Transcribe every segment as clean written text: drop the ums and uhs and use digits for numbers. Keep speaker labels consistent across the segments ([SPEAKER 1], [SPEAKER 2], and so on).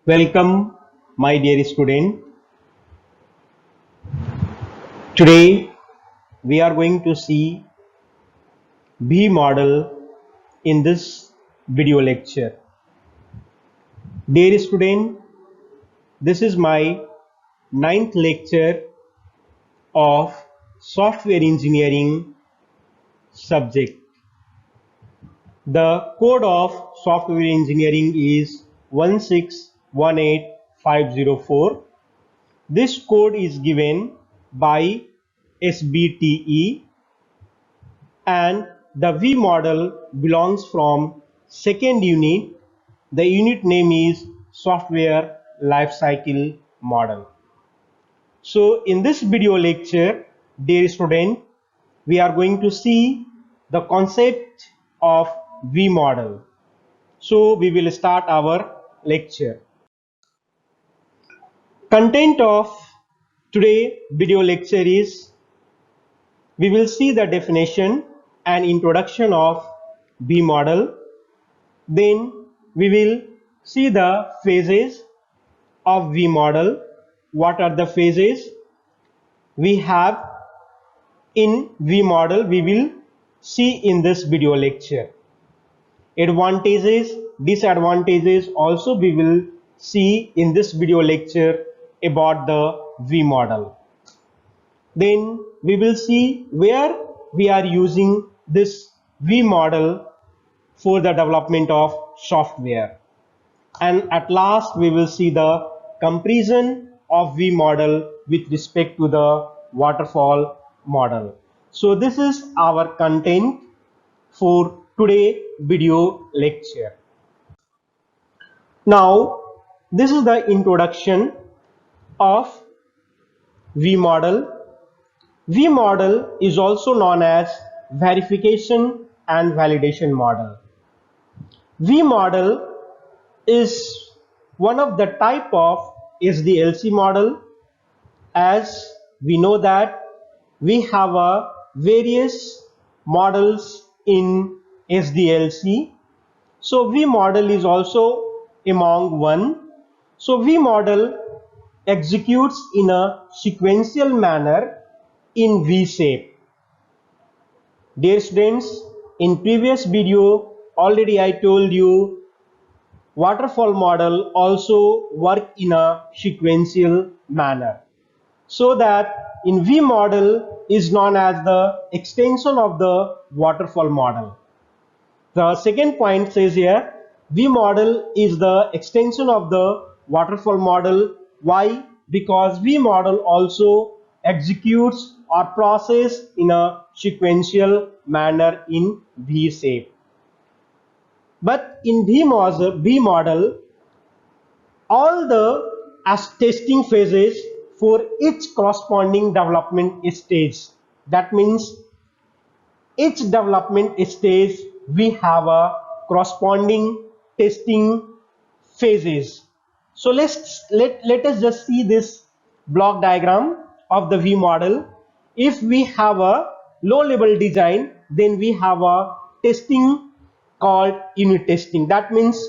[SPEAKER 1] Welcome, my dear student. Today we are going to see V model in this video lecture. Dear student, this is my ninth lecture of software engineering subject. The code of software engineering is 1618504. This code is given by SBTE and the V model belongs from second unit. The unit name is Software Lifecycle Model. So in this video lecture, dear student, we are going to see the concept of V model. So we will start our lecture. Content of today video lecture is we will see the definition and introduction of V model. Then we will see the phases of V model. What are the phases we have in V model? We will see in this video lecture. Advantages, disadvantages also we will see in this video lecture about the V model. Then we will see where we are using this V model for the development of software. And at last we will see the comparison of V model with respect to the waterfall model. So this is our content for today video lecture. Now this is the introduction of V model. V model is also known as verification and validation model. V model is one of the type of SDLC model. As we know that we have various models in SDLC. So V model is also among one. So V model executes in a sequential manner in V shape. Dear students, in previous video already I told you waterfall model also work in a sequential manner. So that in V model is known as the extension of the waterfall model. The second point says here V model is the extension of the waterfall model. Why? Because V model also executes or process in a sequential manner in V shape. But in V model, all the testing phases for each corresponding development stage. That means each development stage we have a corresponding testing phases. So let us just see this block diagram of the V model. If we have a low level design, then we have a testing called unit testing. That means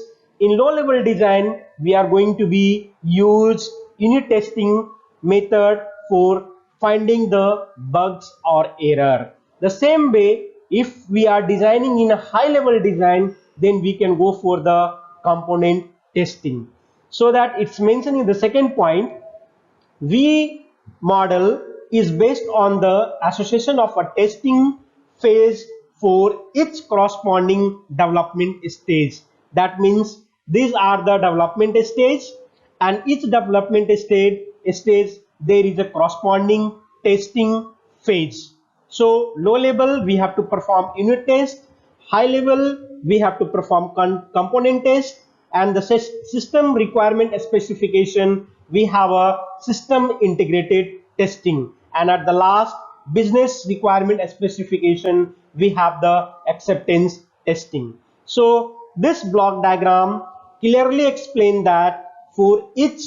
[SPEAKER 1] in low level design we are going to be use unit testing method for finding the bugs or error. The same way, if we are designing in a high level design, then we can go for the component testing. So that it's mentioned in the second point, V model is based on the association of a testing phase for each corresponding development stage. That means these are the development stage, and each development stage there is a corresponding testing phase. So low level we have to perform unit test, high level we have to perform component test, and the system requirement specification we have a system integrated testing, and at the last business requirement specification we have the acceptance testing. So this block diagram clearly explains that for each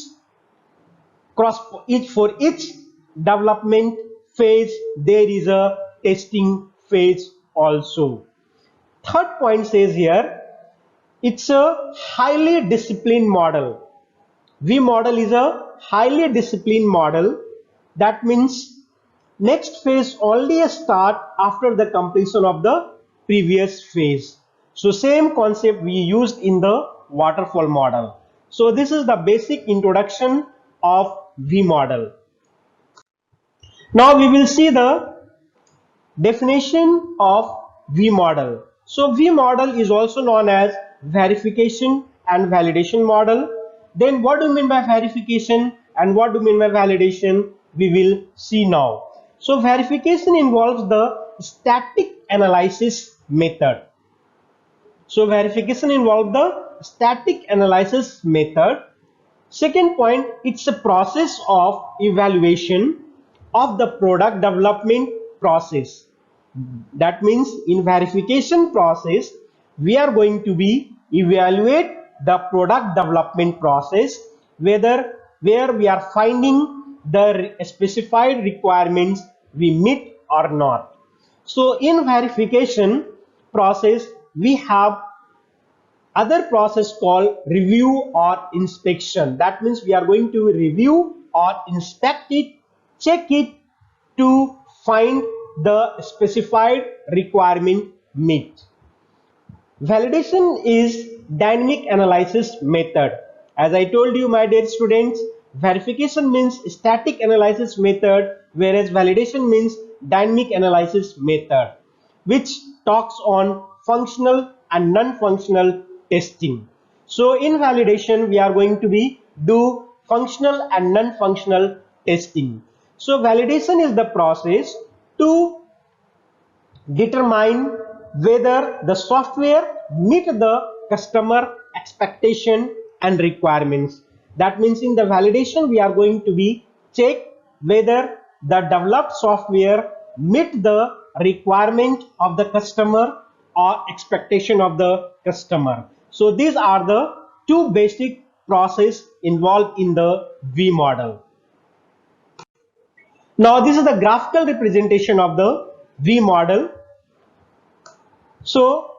[SPEAKER 1] development phase there is a testing phase also. Third point says here it's a highly disciplined model. V model is a highly disciplined model. That means next phase only start after the completion of the previous phase. So same concept we used in the waterfall model. So this is the basic introduction of V model. Now we will see the definition of V model. So V model is also known as verification and validation model. Then what do you mean by verification and what do you mean by validation? We will see now. So verification involves the static analysis method. So verification involves the static analysis method. Second point, it's a process of evaluation of the product development process. That means in verification process, we are going to be evaluate the product development process, where we are finding the specified requirements we meet or not. So in verification process, we have other process called review or inspection. That means we are going to review or inspect it, check it to find the specified requirement meet. Validation is dynamic analysis method. As I told you, my dear students, verification means static analysis method, whereas validation means dynamic analysis method, which talks on functional and non-functional testing. So in validation, we are going to be do functional and non-functional testing. So validation is the process to determine whether the software meet the customer expectation and requirements. That means in the validation we are going to be check whether the developed software meet the requirement of the customer or expectation of the customer. So these are the two basic process involved in the V model. Now this is the graphical representation of the V model. So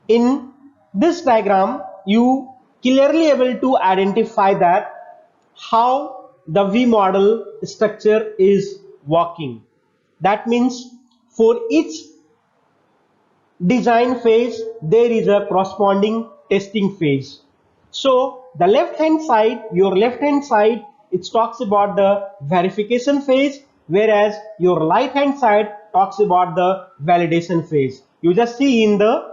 [SPEAKER 1] in this diagram, you clearly able to identify that how the V model structure is working. That means for each design phase, there is a corresponding testing phase. So the left hand side, your left hand side, it talks about the verification phase, whereas your right hand side talks about the validation phase. You just see in the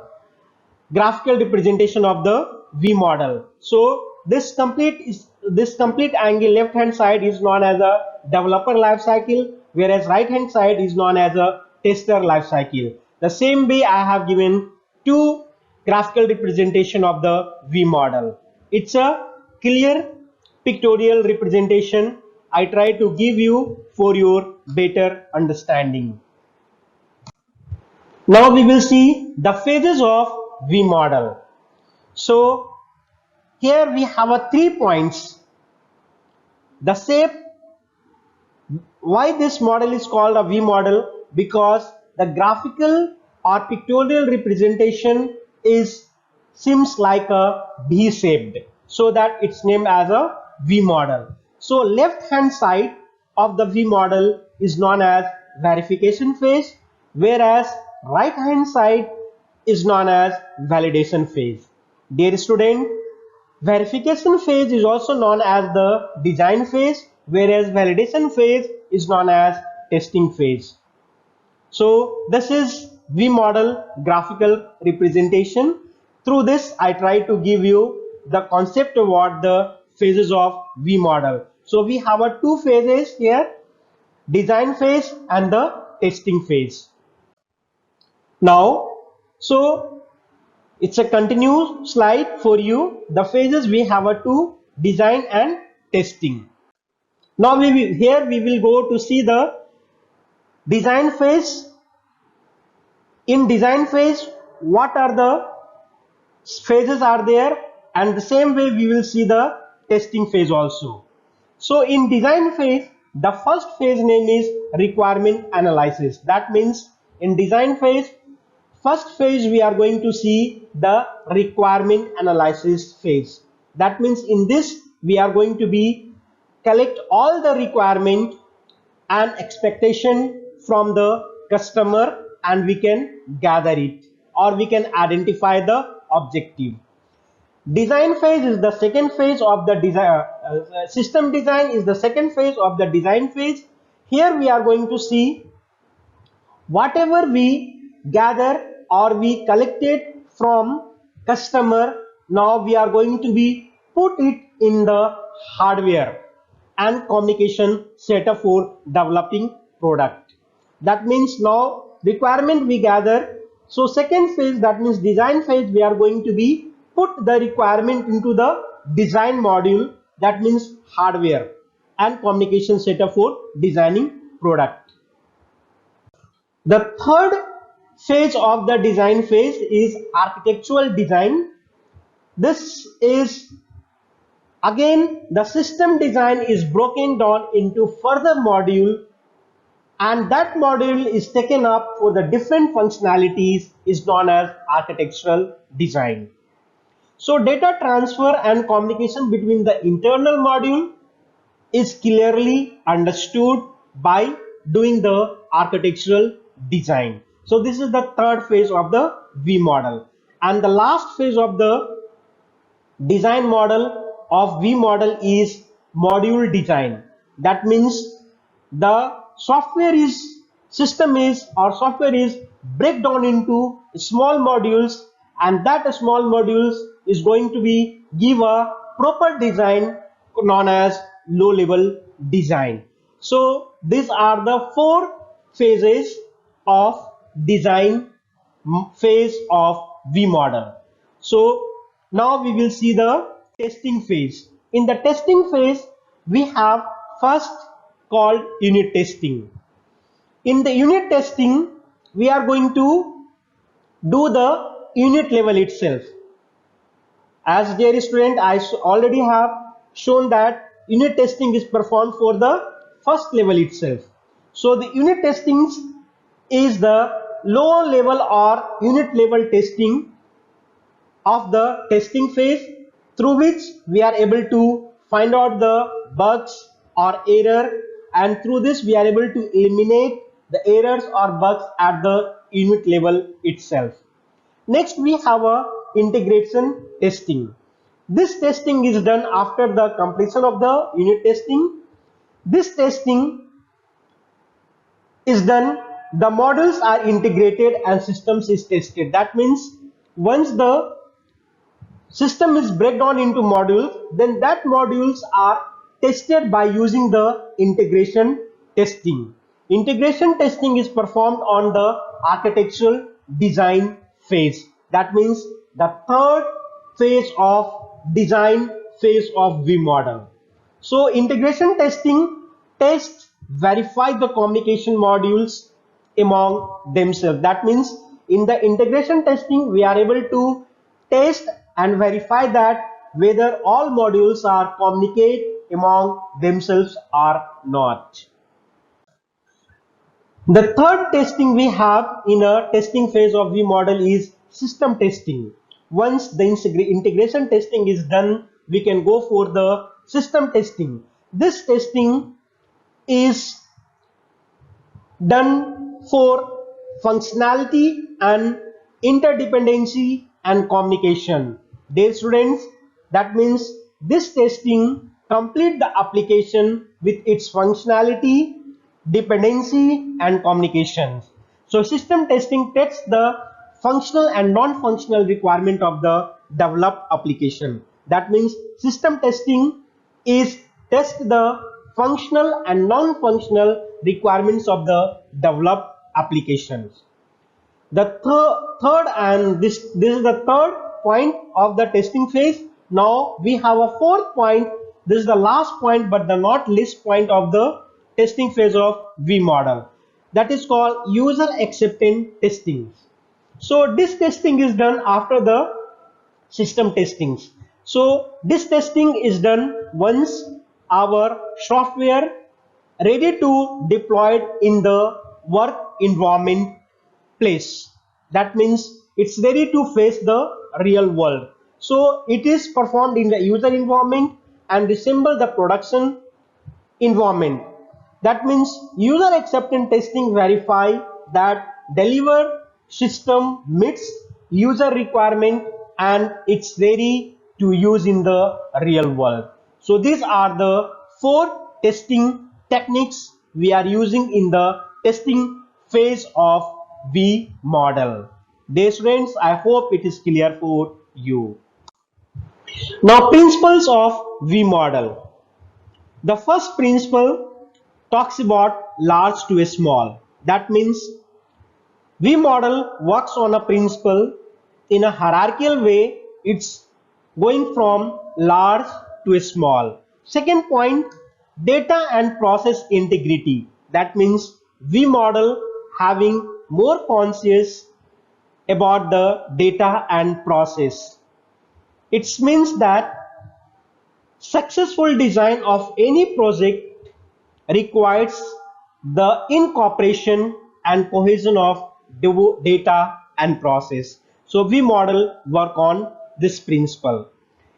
[SPEAKER 1] graphical representation of the V model. So this complete angle left hand side is known as a developer life cycle, whereas right hand side is known as a tester life cycle. The same way I have given two graphical representation of the V model. It's a clear pictorial representation I try to give you for your better understanding. Now we will see the phases of V model. So here we have a 3 points. The shape, why this model is called a V model? Because the graphical or pictorial representation seems like a V shaped, so that it's named as a V model. So left hand side of the V model is known as verification phase, whereas right hand side is known as validation phase. Dear student, verification phase is also known as the design phase, whereas validation phase is known as testing phase. So this is V model graphical representation. Through this I try to give you the concept about the phases of V model. So we have a two phases here, design phase and the testing phase. Now, so it's a continuous slide for you. The phases we have a two, design and testing. Now here we will go to see the design phase. In design phase, what are the phases are there, and the same way we will see the testing phase also. So in design phase, the first phase name is requirement analysis. That means in design phase, first phase we are going to see the requirement analysis phase. That means in this we are going to be collect all the requirement and expectation from the customer, and we can gather it, or we can identify the objective. Design phase is the second phase of the design. System design is the second phase of the design phase. Here we are going to see whatever we gather or we collected from customer. Now we are going to be put it in the hardware and communication setup for developing product. That means now requirement we gather. So second phase, that means design phase, we are going to be put the requirement into the design module, that means hardware and communication setup for designing product. The third phase of the design phase is architectural design. This is again the system design is broken down into further module, and that module is taken up for the different functionalities is known as architectural design. So data transfer and communication between the internal module is clearly understood by doing the architectural design. So this is the third phase of the V model, and the last phase of the design model of V model is module design. That means the software is software is break down into small modules, and that small modules is going to be give a proper design known as low level design. So these are the four phases of design phase of V model. So now we will see the testing phase. In the testing phase, we have first called unit testing. In the unit testing, we are going to do the unit level itself. As dear student, I already have shown that unit testing is performed for the first level itself. So the unit testing is the low level or unit level testing of the testing phase, through which we are able to find out the bugs or error, and through this we are able to eliminate the errors or bugs at the unit level itself. Next we have a integration testing. This testing is done after the completion of the unit testing. This testing is done, the modules are integrated and systems is tested. That means once the system is break down into modules, then that modules are tested by using the integration testing. Integration testing is performed on the architectural design phase. That means the third phase of design phase of V model. So integration testing tests, verify the communication modules among themselves. That means in the integration testing we are able to test and verify that whether all modules are communicate among themselves or not. The third testing we have in a testing phase of V model is system testing. Once the integration testing is done, we can go for the system testing. This testing is done for functionality and interdependency and communication. Dear students, that means this testing complete the application with its functionality, dependency and communications. So system testing tests the functional and non-functional requirement of the developed application. That means system testing is test the functional and non-functional requirements of the developed applications. The third and this is the third point of the testing phase. Now we have a fourth point. This is the last point but the not least point of the testing phase of V model. That is called user acceptance testing. So this testing is done after the system testings. So this testing is done once our software ready to deployed in the work environment place. That means it's ready to face the real world. So it is performed in the user environment. and resemble the production environment. That means user acceptance testing verify that deliver system meets user requirement and it's ready to use in the real world. So these are the 4 testing techniques we are using in the testing phase of V model. Dear students, I hope it is clear for you. Now, principles of V model. The first principle talks about large to a small. That means V model works on a principle in a hierarchical way. It's going from large to a small. Second point, data and process integrity. That means V model having more conscious about the data and process. It means that successful design of any project requires the incorporation and cohesion of data and process. So V model work on this principle.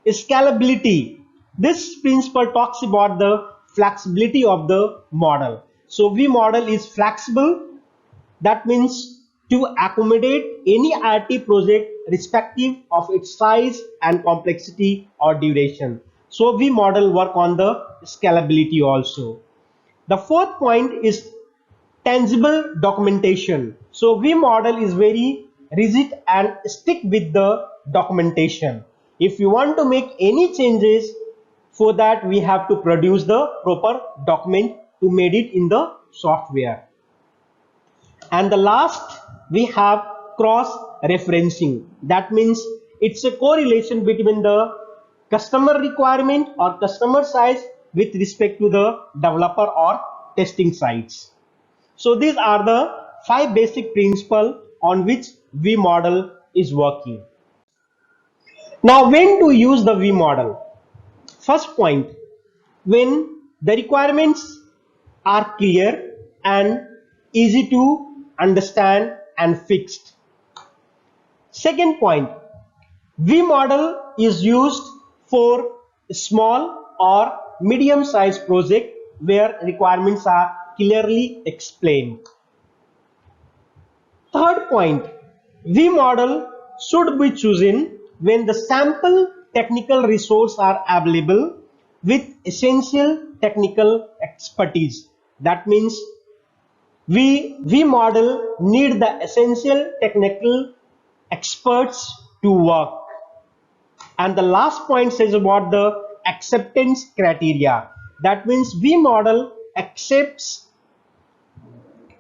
[SPEAKER 1] Scalability. This principle talks about the flexibility of the model. So V model is flexible. That means to accommodate any IT project respective of its size and complexity or duration. So V model work on the scalability also. The fourth point is tangible documentation. So V model is very rigid and stick with the documentation. If you want to make any changes, for that we have to produce the proper document to made it in the software. And the last we have cross referencing. That means it's a correlation between the customer requirement or customer size with respect to the developer or testing sites. So these are the 5 basic principles on which V model is working. Now, when to use the V model? First point, when the requirements are clear and easy to understand and fixed. Second point, V model is used for small or medium sized project where requirements are clearly explained. Third point, V model should be chosen when the sample technical resources are available with essential technical expertise. That means V model need the essential technical experts to work. And the last point says about the acceptance criteria. That means V model accepts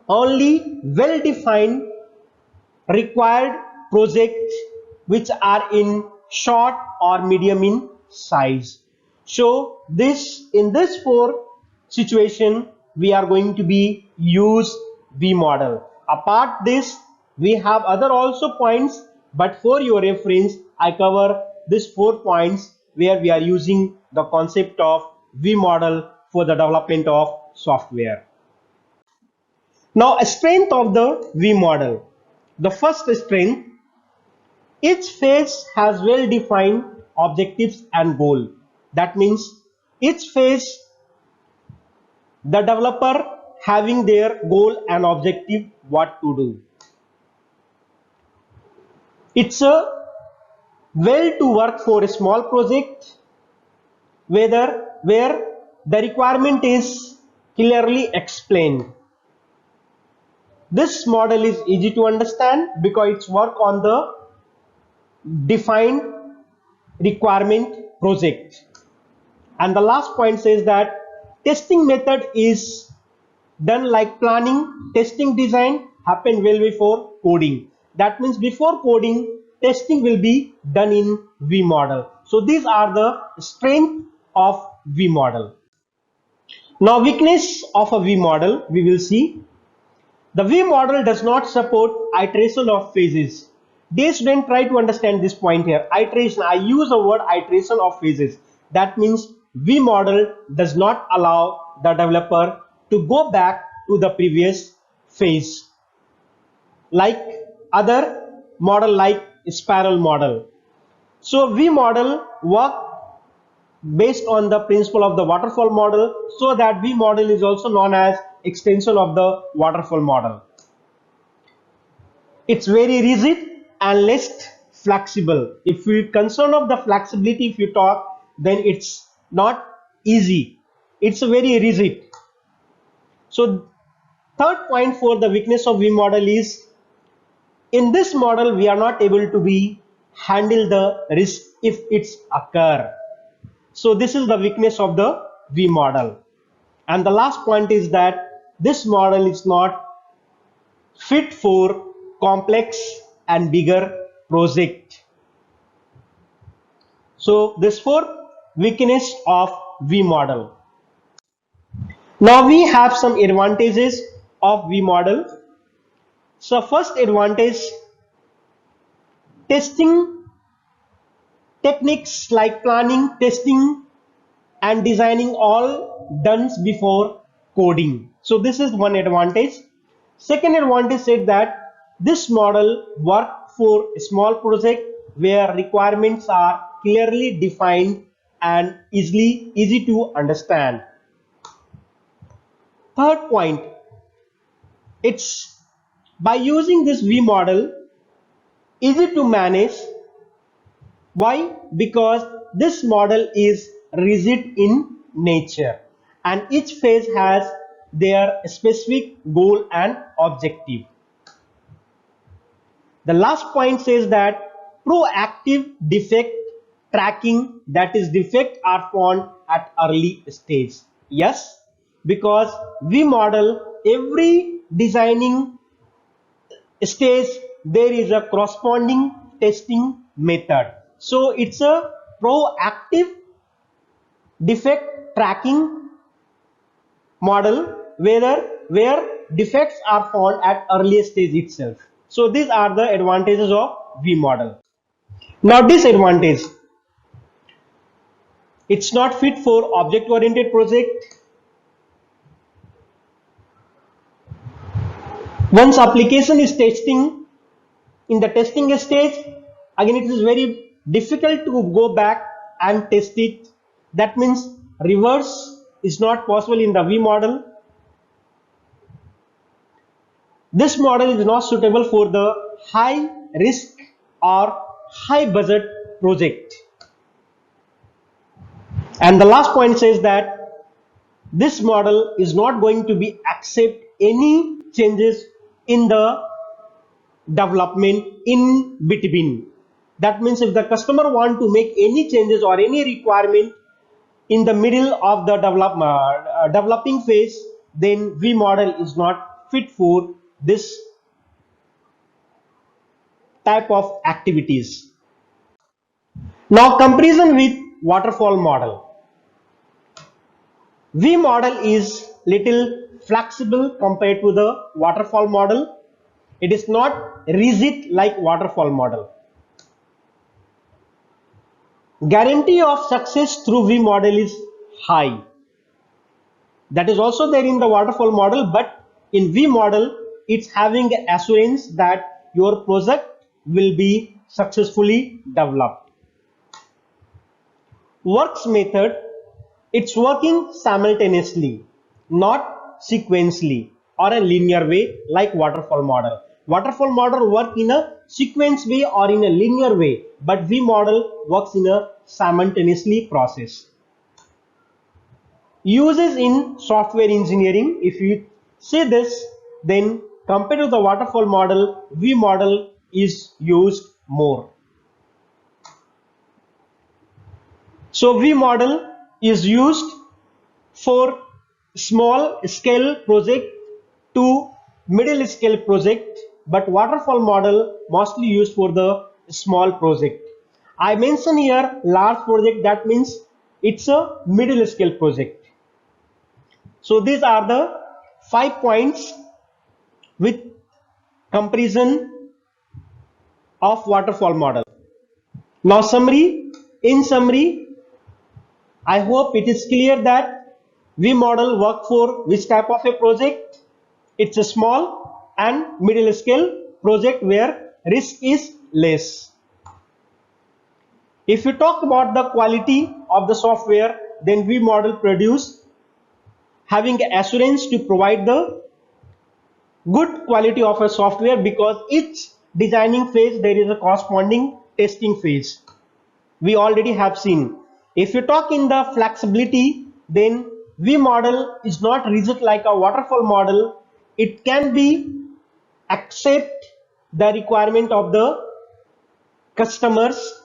[SPEAKER 1] only well-defined required projects which are in short or medium in size. So in this 4 situation we are going to be use V model. Apart this we have other also points, but for your reference I cover these 4 points where we are using the concept of V model for the development of software. Now, a strength of the V model. The first strength, each phase has well-defined objectives and goal. That means each phase, the developer having their goal and objective what to do. It's a well to work for a small project where the requirement is clearly explained. This model is easy to understand because it's work on the defined requirement project. And the last point says that testing method is done like planning, testing design happen well before coding. That means before coding, testing will be done in V model. So these are the strength of V model. Now, weakness of a V model we will see. The V model does not support iteration of phases. Dear student, try to understand this point here. Iteration, I use the word iteration of phases. That means V model does not allow the developer to go back to the previous phase. Like other model like spiral model. So V model work based on the principle of the waterfall model, so that V model is also known as extension of the waterfall model. It's very rigid and less flexible. If we concern of the flexibility, if you talk, then it's not easy. It's very rigid. So third point for the weakness of V model is, in this model we are not able to be handle the risk if it's occur. So this is the weakness of the V model. And the last point is that this model is not fit for complex and bigger project. So this four weakness of V model. Now we have some advantages of V model. So first advantage, testing techniques like planning, testing and designing all done before coding. So this is one advantage. Second advantage is that this model works for a small project where requirements are clearly defined and easy to understand. Third point, it's by using this V model easy to manage. Why? Because this model is rigid in nature and each phase has their specific goal and objective. The last point says that proactive defect tracking, that is defect are found at early stage. Yes, because V model, every designing stage there is a corresponding testing method. So it's a proactive defect tracking model where defects are found at early stage itself. So these are the advantages of V model. Now disadvantage, it's not fit for object oriented project. Once application is testing, in the testing stage, again it is very difficult to go back and test it. That means reverse is not possible in the V model. This model is not suitable for the high risk or high budget project. And the last point says that this model is not going to be accept any changes in the development in between. That means if the customer want to make any changes or any requirement in the middle of the developing phase, then V model is not fit for this type of activities. Now comparison with waterfall model. V model is little flexible compared to the waterfall model. It is not rigid like waterfall model. Guarantee of success through V model is high. That is also there in the waterfall model, but in V model it's having assurance that your project will be successfully developed. Works method, it's working simultaneously, not sequentially or a linear way like waterfall model. Waterfall model work in a sequence way or in a linear way, but V model works in a simultaneously process. Uses in software engineering, if you see this, then compared to the waterfall model, V model is used more. So V model is used for small scale project to middle scale project, but waterfall model mostly used for the small project. I mention here large project, that means it's a middle scale project. So these are the 5 points with comparison of waterfall model. Now summary, in summary, I hope it is clear that V model work for which type of a project. It's a small and middle scale project where risk is less. If you talk about the quality, of the software, then V model produce having assurance to provide the good quality of a software, because each designing phase there is a corresponding testing phase. We already have seen. If you talk in the flexibility, then V model is not rigid like a waterfall model. It can be accept the requirement of the customers,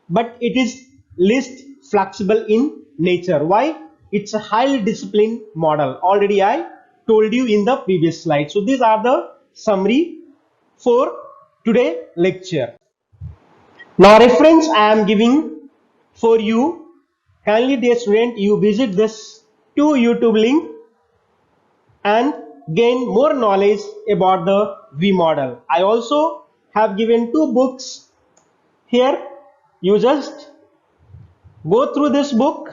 [SPEAKER 1] but it is least flexible in nature. Why? It's a highly disciplined model. Already I told you in the previous slide. So these are the summary for today lecture. Now reference I am giving for you. Kindly dear student, you visit this two YouTube link and gain more knowledge about the V model. I also have given two books here. You just go through this book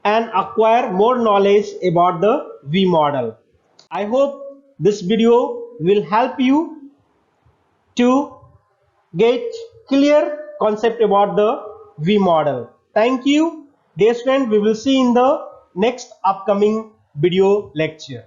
[SPEAKER 1] and acquire more knowledge about the V model. I hope this video will help you to get clear concept about the V model. Thank you, dear friend. We will see in the next upcoming video lecture.